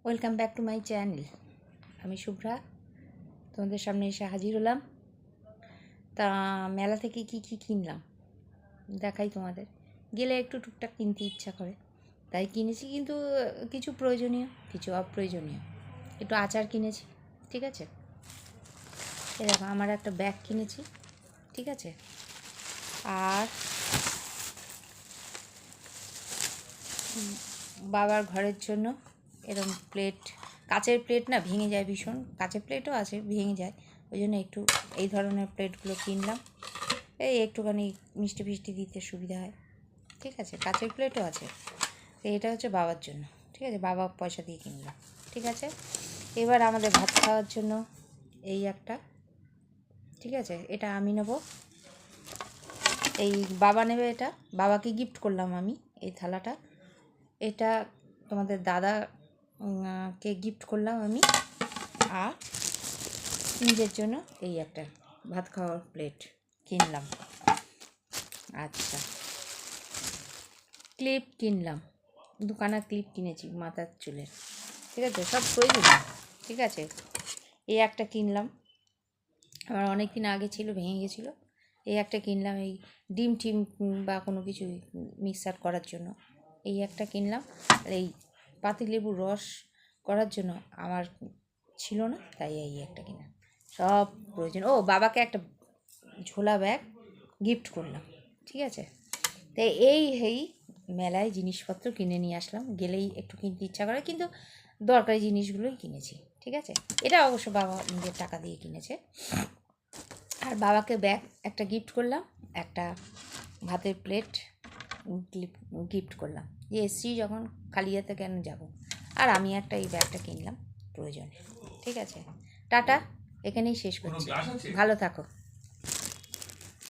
Welcome back to my channel. আমি শুভ্রা, তোমাদের সামনে এসে হাজির হলাম। তা মেলা থেকে কি কি কিনলাম দেখাই তোমাদের। গেলে একটু টুকটাক কিনতে ইচ্ছা করে, তাই কিনেছি। কিন্তু কিছু প্রয়োজনীয়, কিছু অপ্রয়োজনীয়। একটু আচার কিনেছি, ঠিক আছে। এই দেখো, আমার একটা ব্যাগ কিনেছি, ঠিক আছে। আর বাবার ঘরের জন্য এরকম প্লেট, কাচের প্লেট না ভেঙে যায় ভীষণ, কাচের প্লেটও আছে ভেঙে যায়, ওই জন্য একটু এই ধরনের প্লেটগুলো কিনলাম। এই একটুখানি মিষ্টি ফিষ্টি দিতে সুবিধা হয়, ঠিক আছে। কাচের প্লেটও আছে। এটা হচ্ছে বাবার জন্য, ঠিক আছে, বাবা পয়সা দিয়ে কিনলাম, ঠিক আছে। এবার আমাদের ভাত খাওয়ার জন্য এই একটা, ঠিক আছে, এটা আমি নেব, এই বাবা নেবে, এটা বাবাকে গিফট করলাম আমি এই থালাটা। এটা তোমাদের দাদা কে গিফট করলাম আমি। আর নিজের জন্য এই একটা ভাত খাওয়ার প্লেট কিনলাম। আচ্ছা, ক্লিপ কিনলাম, দুখানা ক্লিপ কিনেছি মাথার চুলের, ঠিক আছে, সব প্রয়োজনীয়, ঠিক আছে। এই একটা কিনলাম, আমার অনেক দিন আগে ছিল, ভেঙে গেছিলো। এই একটা কিনলাম, এই ডিম টিম বা কোনো কিছু মিক্সার করার জন্য এই একটা কিনলাম। আর এই পাতিলেবুর রস করার জন্য আমার ছিল না, তাই এই একটা কিনলাম। সব প্রয়োজন। ও, বাবাকে একটা ঝোলা ব্যাগ গিফট করলাম, ঠিক আছে। তাই এই মেলায় জিনিসপত্র কিনে নিয়ে আসলাম। গেলেই একটু কিনতে ইচ্ছা করে, কিন্তু দরকারি জিনিসগুলোই কিনেছি, ঠিক আছে। এটা অবশ্য বাবা নিজের টাকা দিয়ে কিনেছে। আর বাবাকে ব্যাগ একটা গিফট করলাম, একটা ভাতের প্লেট গিফট করলাম, যে এসছি যখন খালি হাতে কেন যাব। আর আমি একটা এই ব্যাগটা কিনলাম প্রয়োজনে, ঠিক আছে। টাটা, এখানেই শেষ করছি, ভালো থাকো।